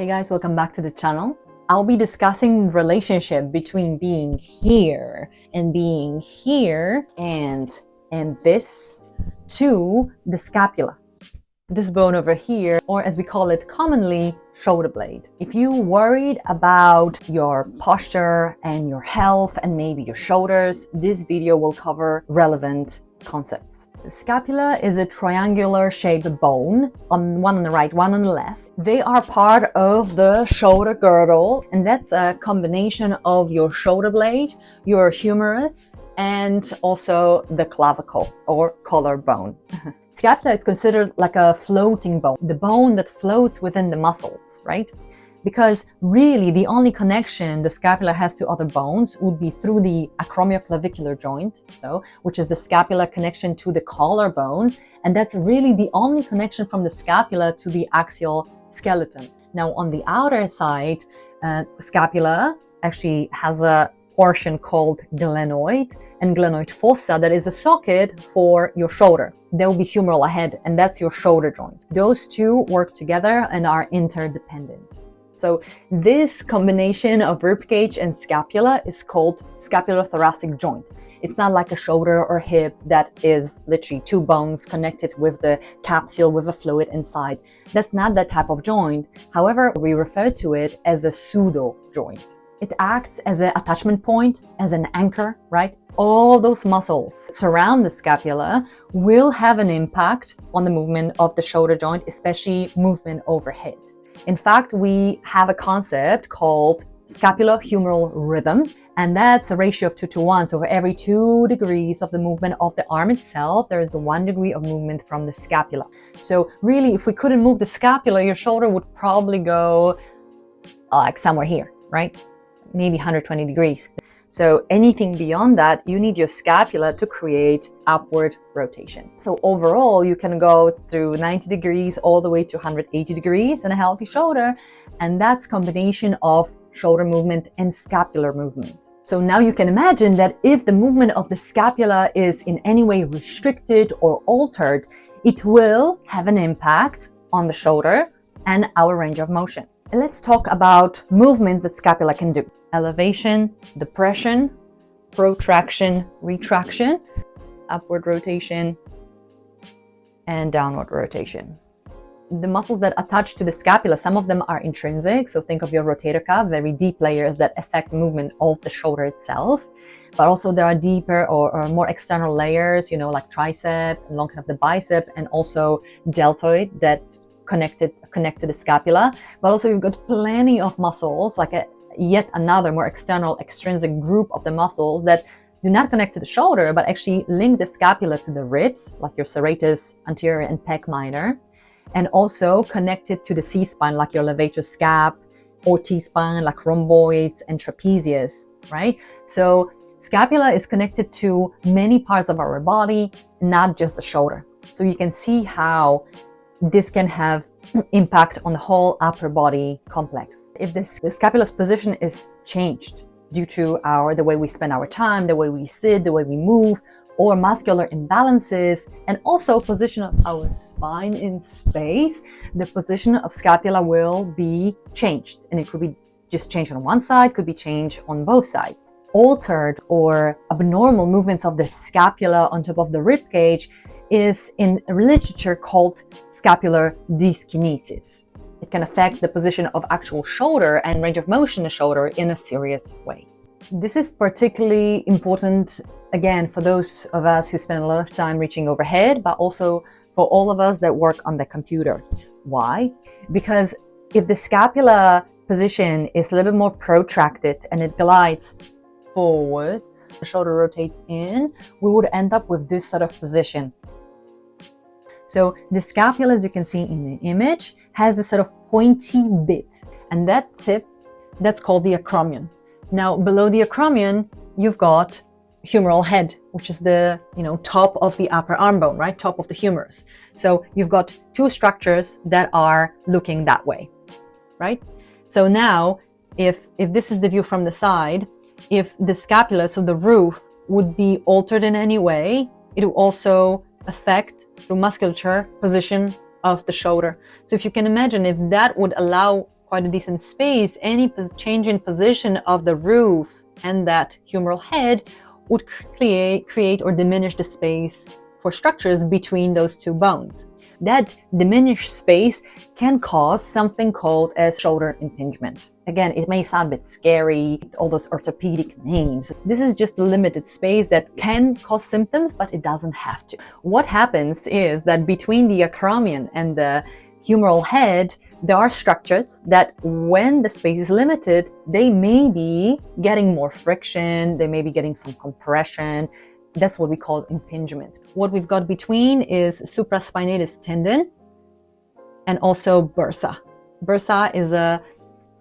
Hey guys, welcome back to the channel. I'll be discussing the relationship between being here and being here and this to the scapula. This bone over here, or as we call it commonly, shoulder blade. If you're worried about your posture and your health and maybe your shoulders, this video will cover relevant concepts. The scapula is a triangular shaped bone, one on the right, one on the left. They are part of the shoulder girdle, and that's a combination of your shoulder blade, your humerus, and also the clavicle or collarbone. Scapula is considered like a floating bone, the bone that floats within the muscles, right? Because really the only connection the scapula has to other bones would be through the acromioclavicular joint, which is the scapula connection to the collarbone, and that's really the only connection from the scapula to the axial skeleton. Now on the outer side, scapula actually has a portion called glenoid and glenoid fossa that is a socket for your shoulder. There will be humeral head, and that's your shoulder joint. Those two work together and are interdependent. So this combination of ribcage and scapula is called scapulo-thoracic joint. It's not like a shoulder or hip that is literally two bones connected with the capsule with a fluid inside. That's not that type of joint. However, we refer to it as a pseudo joint. It acts as an attachment point, as an anchor, right? All those muscles surround the scapula will have an impact on the movement of the shoulder joint, especially movement overhead. In fact, we have a concept called scapulo-humeral rhythm, and that's a ratio of 2:1. So for every 2 degrees of the movement of the arm itself, there is 1 degree of movement from the scapula. So really, if we couldn't move the scapula, your shoulder would probably go like somewhere here, right? Maybe 120 degrees. So anything beyond that, you need your scapula to create upward rotation. So overall, you can go through 90 degrees all the way to 180 degrees in a healthy shoulder. And that's combination of shoulder movement and scapular movement. So now you can imagine that if the movement of the scapula is in any way restricted or altered, it will have an impact on the shoulder and our range of motion. Let's talk about movements that scapula can do. Elevation, depression, protraction, retraction, upward rotation, and downward rotation. The muscles that attach to the scapula, some of them are intrinsic, so think of your rotator cuff, very deep layers that affect movement of the shoulder itself. But also there are deeper or more external layers, like tricep, along of the bicep, and also deltoid that connect to the scapula. But also you've got plenty of muscles, like yet another more external extrinsic group of the muscles that do not connect to the shoulder, but actually link the scapula to the ribs, like your serratus, anterior, and pec minor, and also connected to the C-spine, like your levator scap, or T-spine, like rhomboids and trapezius, right? So scapula is connected to many parts of our body, not just the shoulder. So you can see how this can have impact on the whole upper body complex. If the scapula's position is changed due to the way we spend our time, the way we sit, the way we move, or muscular imbalances, and also position of our spine in space, the position of scapula will be changed. And it could be just changed on one side, could be changed on both sides. Altered or abnormal movements of the scapula on top of the rib cage is in literature called scapular dyskinesis. It can affect the position of actual shoulder and range of motion of the shoulder in a serious way. This is particularly important, again, for those of us who spend a lot of time reaching overhead, but also for all of us that work on the computer. Why? Because if the scapula position is a little bit more protracted and it glides forwards, the shoulder rotates in, we would end up with this sort of position. So the scapula, as you can see in the image, has this sort of pointy bit, and that tip, that's called the acromion. Now below the acromion, you've got humeral head, which is the top of the upper arm bone, right? Top of the humerus. So you've got two structures that are looking that way, right? So now, if this is the view from the side, if the scapula, so the roof, would be altered in any way, it will also affect through musculature position of the shoulder. So if you can imagine, if that would allow quite a decent space, any change in position of the roof and that humeral head would create or diminish the space for structures between those two bones. That diminished space can cause something called as shoulder impingement. Again, it may sound a bit scary, all those orthopedic names. This is just a limited space that can cause symptoms, but it doesn't have to. What happens is that between the acromion and the humeral head, there are structures that when the space is limited, they may be getting more friction, they may be getting some compression. That's what we call impingement. What we've got between is supraspinatus tendon and also bursa. Bursa is a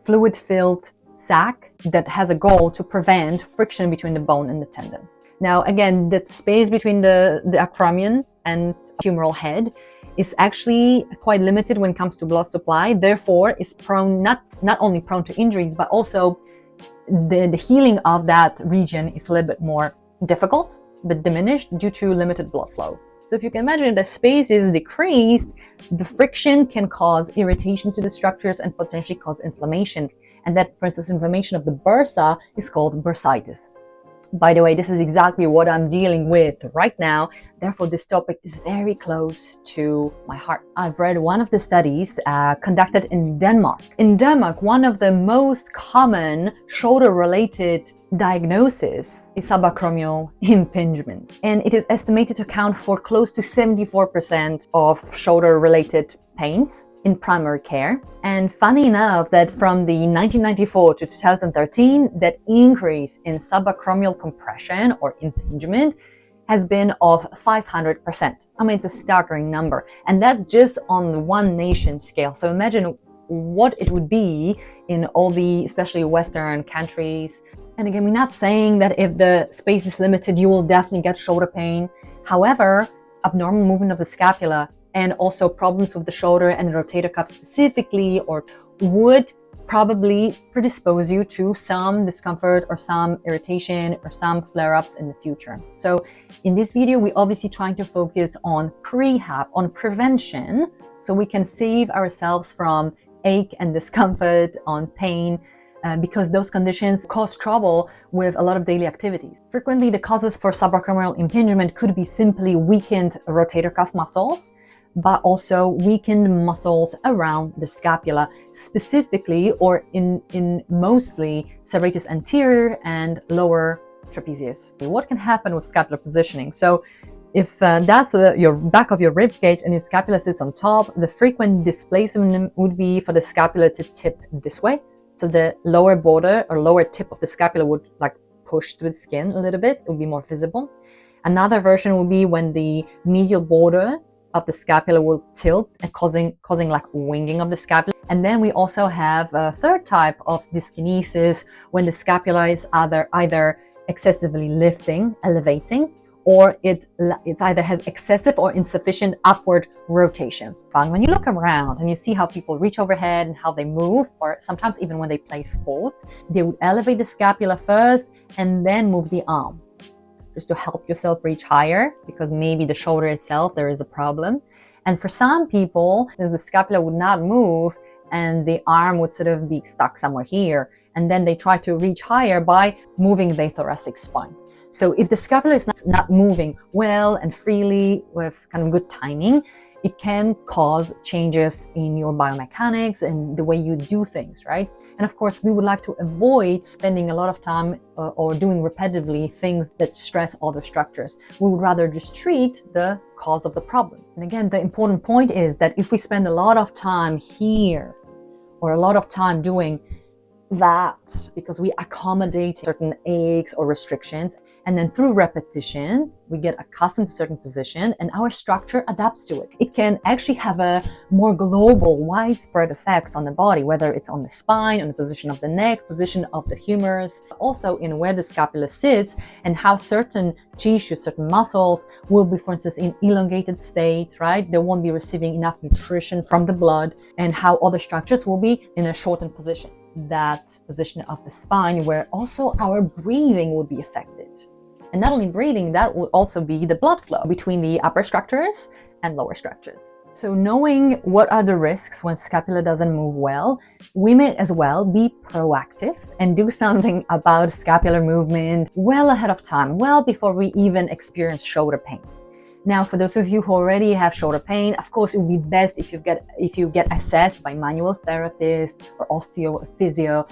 fluid-filled sac that has a goal to prevent friction between the bone and the tendon. Now, again, the space between the acromion and humeral head is actually quite limited when it comes to blood supply. Therefore, it's prone not only prone to injuries, but also the healing of that region is a little bit more difficult, but diminished due to limited blood flow. So if you can imagine, the space is decreased, the friction can cause irritation to the structures and potentially cause inflammation. And that, for instance, inflammation of the bursa is called bursitis. By the way, this is exactly what I'm dealing with right now. Therefore, this topic is very close to my heart. I've read one of the studies conducted in Denmark. In Denmark, one of the most common shoulder-related diagnosis is subacromial impingement. And it is estimated to account for close to 74% of shoulder-related pains in primary care. And funny enough that from the 1994 to 2013, that increase in subacromial compression or impingement has been of 500%. I mean, it's a staggering number. And that's just on the one nation scale. So imagine what it would be in all the, especially Western countries. And again, we're not saying that if the space is limited, you will definitely get shoulder pain. However, abnormal movement of the scapula and also problems with the shoulder and the rotator cuff specifically, or would probably predispose you to some discomfort or some irritation or some flare-ups in the future. So in this video, we're obviously trying to focus on prehab, on prevention, so we can save ourselves from ache and discomfort, on pain, because those conditions cause trouble with a lot of daily activities. Frequently, the causes for subacromial impingement could be simply weakened rotator cuff muscles, but also weakened muscles around the scapula, specifically or in mostly serratus anterior and lower trapezius. What can happen with scapular positioning? So if that's your back of your rib cage and your scapula sits on top, the frequent displacement would be for the scapula to tip this way. So the lower border or lower tip of the scapula would like push through the skin a little bit. It would be more visible. Another version would be when the medial border of the scapula will tilt and causing like winging of the scapula. And then we also have a third type of dyskinesis when the scapula is either excessively lifting, elevating, or it either has excessive or insufficient upward rotation. When you look around and you see how people reach overhead and how they move, or sometimes even when they play sports, they would elevate the scapula first and then move the arm, just to help yourself reach higher, because maybe the shoulder itself, there is a problem. And for some people, since the scapula would not move and the arm would sort of be stuck somewhere here, and then they try to reach higher by moving the thoracic spine. So if the scapula is not moving well and freely with kind of good timing, it can cause changes in your biomechanics and the way you do things, right? And of course, we would like to avoid spending a lot of time or doing repetitively things that stress other structures. We would rather just treat the cause of the problem. And again, the important point is that if we spend a lot of time here or a lot of time doing that because we accommodate certain aches or restrictions, and then through repetition we get accustomed to certain position and our structure adapts to it. It can actually have a more global, widespread effect on the body, whether it's on the spine, on the position of the neck, position of the humerus, also in where the scapula sits and how certain tissues, certain muscles will be, for instance, in elongated state, right? They won't be receiving enough nutrition from the blood, and how other structures will be in a shortened position. That position of the spine where also our breathing would be affected. And not only breathing, that would also be the blood flow between the upper structures and lower structures. So knowing what are the risks when scapula doesn't move well, we may as well be proactive and do something about scapular movement well ahead of time, well before we even experience shoulder pain. Now, for those of you who already have shoulder pain, of course, it would be best if you get assessed by manual therapist or osteo or physio.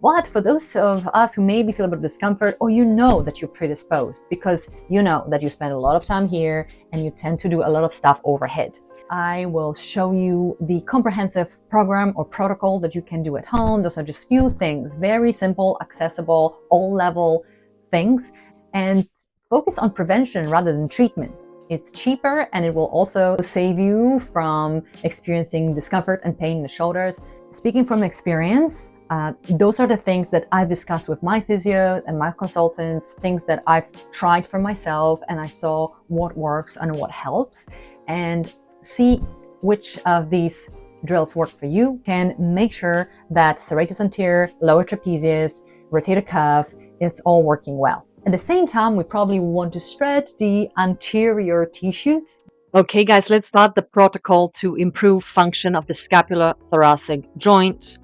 But for those of us who maybe feel a bit of discomfort, or you know that you're predisposed because you know that you spend a lot of time here and you tend to do a lot of stuff overhead, I will show you the comprehensive program or protocol that you can do at home. Those are just few things, very simple, accessible, all level things, and focus on prevention rather than treatment. It's cheaper and it will also save you from experiencing discomfort and pain in the shoulders. Speaking from experience, those are the things that I've discussed with my physio and my consultants, things that I've tried for myself, and I saw what works and what helps, and see which of these drills work for you. Can make sure that serratus anterior, lower trapezius, rotator cuff, it's all working well. At the same time, we probably want to stretch the anterior tissues. Okay, guys, let's start the protocol to improve function of the scapulo-thoracic joint.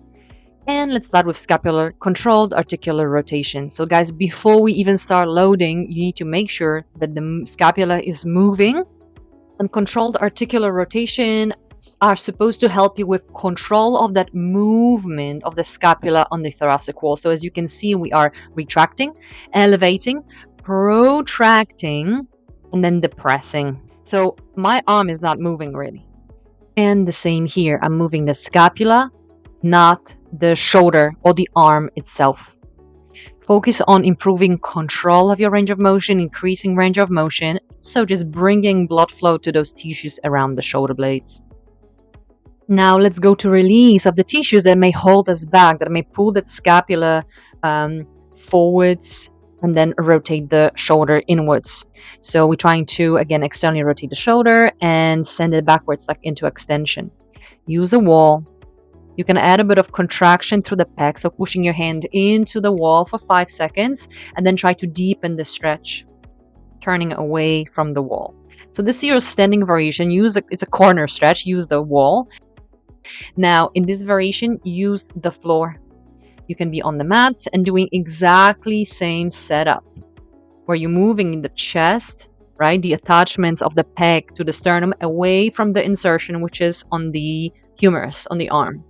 And let's start with scapular controlled articular rotation. So guys, before we even start loading, you need to make sure that the scapula is moving. And controlled articular rotation are supposed to help you with control of that movement of the scapula on the thoracic wall. So as you can see, we are retracting, elevating, protracting, and then depressing. So my arm is not moving really. And the same here, I'm moving the scapula, not the shoulder or the arm itself. Focus on improving control of your range of motion, increasing range of motion. So just bringing blood flow to those tissues around the shoulder blades. Now let's go to release of the tissues that may hold us back, that may pull that scapula forwards and then rotate the shoulder inwards. So we're trying to, again, externally rotate the shoulder and send it backwards, like into extension. Use a wall. You can add a bit of contraction through the pec, so pushing your hand into the wall for 5 seconds, and then try to deepen the stretch, turning away from the wall. So this is your standing variation. It's a corner stretch. Use the wall. Now, in this variation, use the floor. You can be on the mat and doing exactly same setup, where you're moving the chest, right, the attachments of the pec to the sternum away from the insertion, which is on the humerus, on the arm.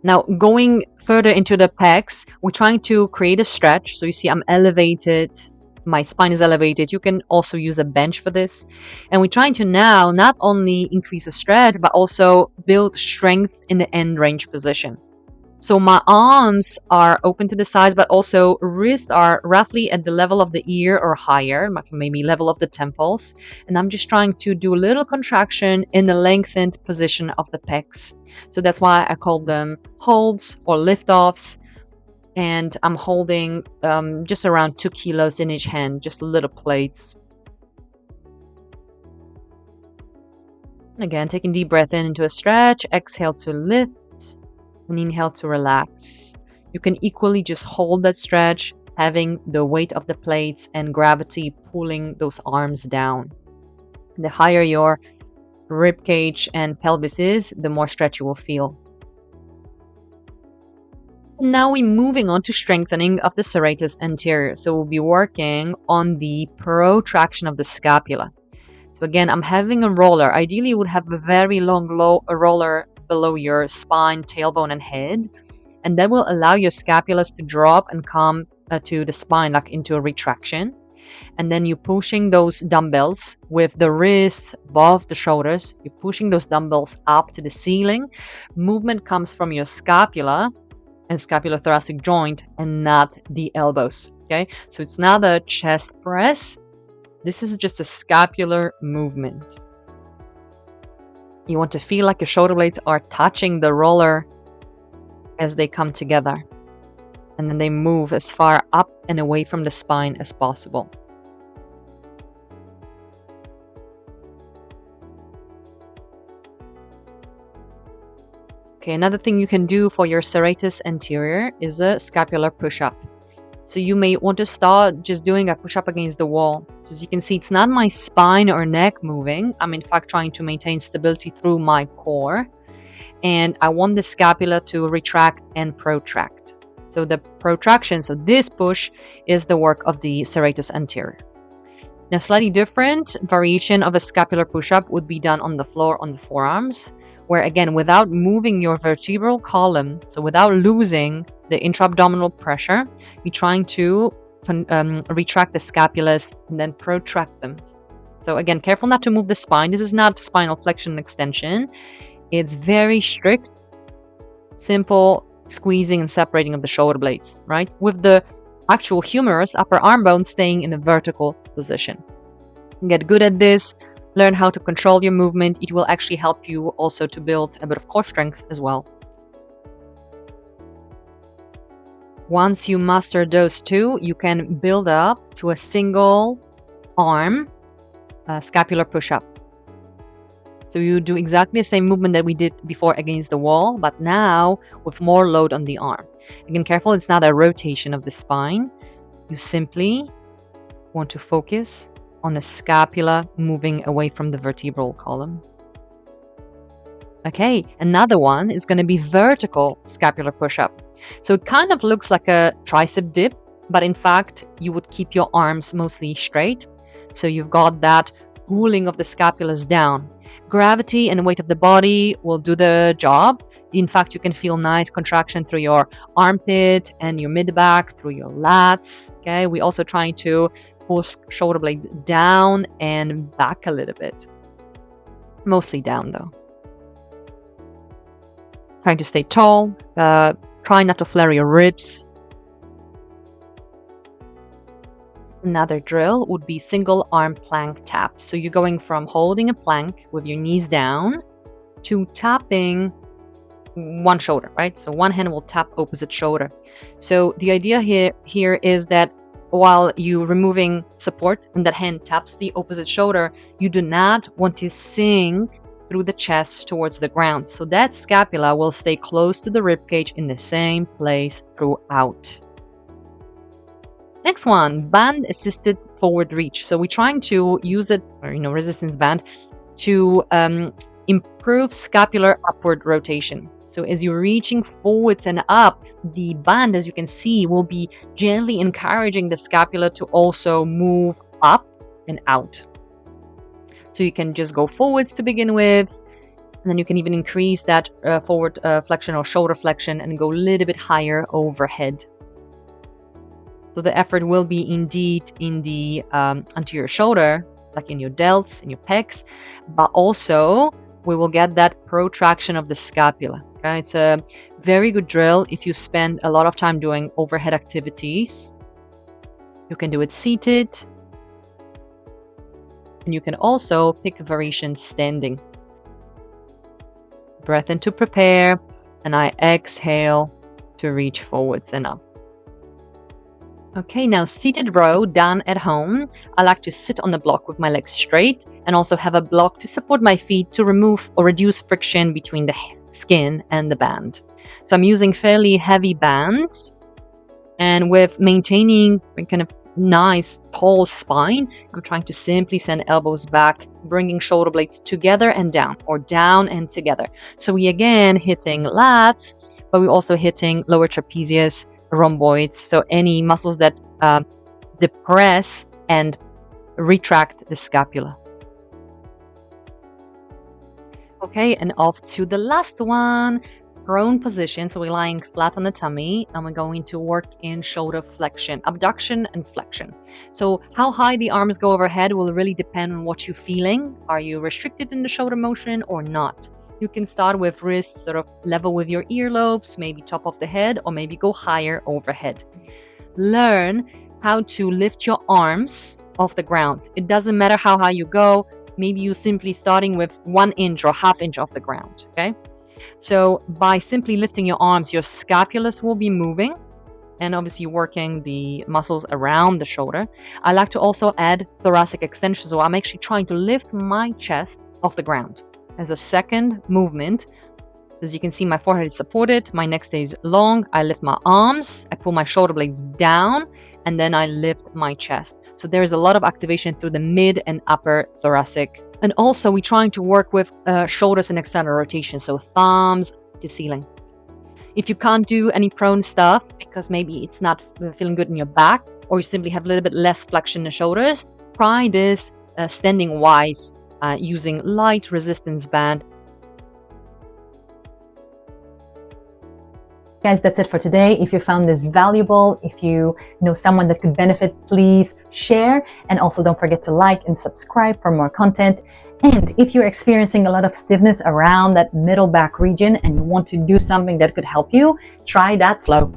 Now, going further into the pecs, we're trying to create a stretch. So you see I'm elevated, my spine is elevated. You can also use a bench for this. And we're trying to now not only increase the stretch, but also build strength in the end range position. So my arms are open to the sides, but also wrists are roughly at the level of the ear or higher, maybe level of the temples. And I'm just trying to do a little contraction in the lengthened position of the pecs. So that's why I call them holds or lift-offs. And I'm holding just around 2 kilos in each hand, just little plates. And again, taking deep breath in into a stretch, exhale to lift. And inhale to relax. You can equally just hold that stretch, having the weight of the plates and gravity pulling those arms down. The higher your rib cage and pelvis is, the more stretch you will feel. Now we're moving on to strengthening of the serratus anterior. So we'll be working on the protraction of the scapula. So again, I'm having a roller. Ideally, you would have a very long roller below your spine, tailbone, and head. And that will allow your scapulas to drop and come to the spine, like into a retraction. And then you're pushing those dumbbells with the wrists above the shoulders. You're pushing those dumbbells up to the ceiling. Movement comes from your scapula and scapulo-thoracic joint and not the elbows. Okay, so it's not a chest press. This is just a scapular movement. You want to feel like your shoulder blades are touching the roller as they come together. And then they move as far up and away from the spine as possible. Okay, another thing you can do for your serratus anterior is a scapular push-up. So you may want to start just doing a push-up against the wall. So as you can see, it's not my spine or neck moving. I'm in fact trying to maintain stability through my core. And I want the scapula to retract and protract. So the protraction, so this push is the work of the serratus anterior. Now, slightly different variation of a scapular push-up would be done on the floor on the forearms, where again, without moving your vertebral column, so without losing the intra-abdominal pressure, you're trying to retract the scapulas and then protract them. So again, careful not to move the spine. This is not spinal flexion and extension. It's very strict, simple squeezing and separating of the shoulder blades, right? With the actual humerus, upper arm bone, staying in a vertical position. Get good at this, learn how to control your movement. It will actually help you also to build a bit of core strength as well. Once you master those two, you can build up to a single arm scapular push-up. So you do exactly the same movement that we did before against the wall, but now with more load on the arm. Again, careful, it's not a rotation of the spine. You simply want to focus on the scapula moving away from the vertebral column. Okay, another one is going to be vertical scapular push-up. So it kind of looks like a tricep dip, but in fact, you would keep your arms mostly straight. So you've got that pulling of the scapulas down. Gravity and weight of the body will do the job. In fact, you can feel nice contraction through your armpit and your mid-back, through your lats. Okay, we're also trying to push shoulder blades down and back a little bit. Mostly down though. Trying to stay tall. Try not to flare your ribs. Another drill would be single arm plank taps. So you're going from holding a plank with your knees down to tapping one shoulder, right? So one hand will tap opposite shoulder. So the idea here is that while you're removing support and that hand taps the opposite shoulder, you do not want to sink through the chest towards the ground. So that scapula will stay close to the rib cage in the same place throughout. Next one, band assisted forward reach. So we're trying to use it, or resistance band, to improve scapular upward rotation. So as you're reaching forwards and up, the band, as you can see, will be gently encouraging the scapula to also move up and out. So you can just go forwards to begin with, and then you can even increase that forward flexion or shoulder flexion and go a little bit higher overhead. So the effort will be indeed in the anterior shoulder, like in your delts, in your pecs, but also we will get that protraction of the scapula. Okay? It's a very good drill if you spend a lot of time doing overhead activities. You can do it seated, and you can also pick a variation standing. Breath in to prepare, and I exhale to reach forwards and up. Okay, now seated row done at home. I like to sit on the block with my legs straight and also have a block to support my feet to remove or reduce friction between the skin and the band. So I'm using fairly heavy bands, and with maintaining a kind of nice tall spine, I'm trying to simply send elbows back, bringing shoulder blades together and down, or down and together. So we again hitting lats, but we're also hitting lower trapezius, rhomboids, so any muscles that depress and retract the scapula. Okay, and off to the last one, prone position. So we're lying flat on the tummy, and we're going to work in shoulder flexion, abduction and flexion. So how high the arms go overhead will really depend on what you're feeling. Are you restricted in the shoulder motion or not? You can start with wrists sort of level with your earlobes, maybe top of the head, or maybe go higher overhead. Learn how to lift your arms off the ground. It doesn't matter how high you go. Maybe you're simply starting with 1 inch or ½ inch off the ground, okay? So by simply lifting your arms, your scapulus will be moving, and obviously working the muscles around the shoulder. I like to also add thoracic extension, so I'm actually trying to lift my chest off the ground as a second movement As you can see, my forehead is supported, my neck stays long, I lift my arms, I pull my shoulder blades down, and then I lift my chest. So there is a lot of activation through the mid and upper thoracic. And also we're trying to work with shoulders and external rotation, so thumbs to ceiling. If you can't do any prone stuff because maybe it's not feeling good in your back, or you simply have a little bit less flexion in the shoulders, try this standing wise using light resistance band. Guys, that's it for today. If you found this valuable, if you know someone that could benefit, please share. And also don't forget to like and subscribe for more content. And if you're experiencing a lot of stiffness around that middle back region and you want to do something that could help you, try that flow.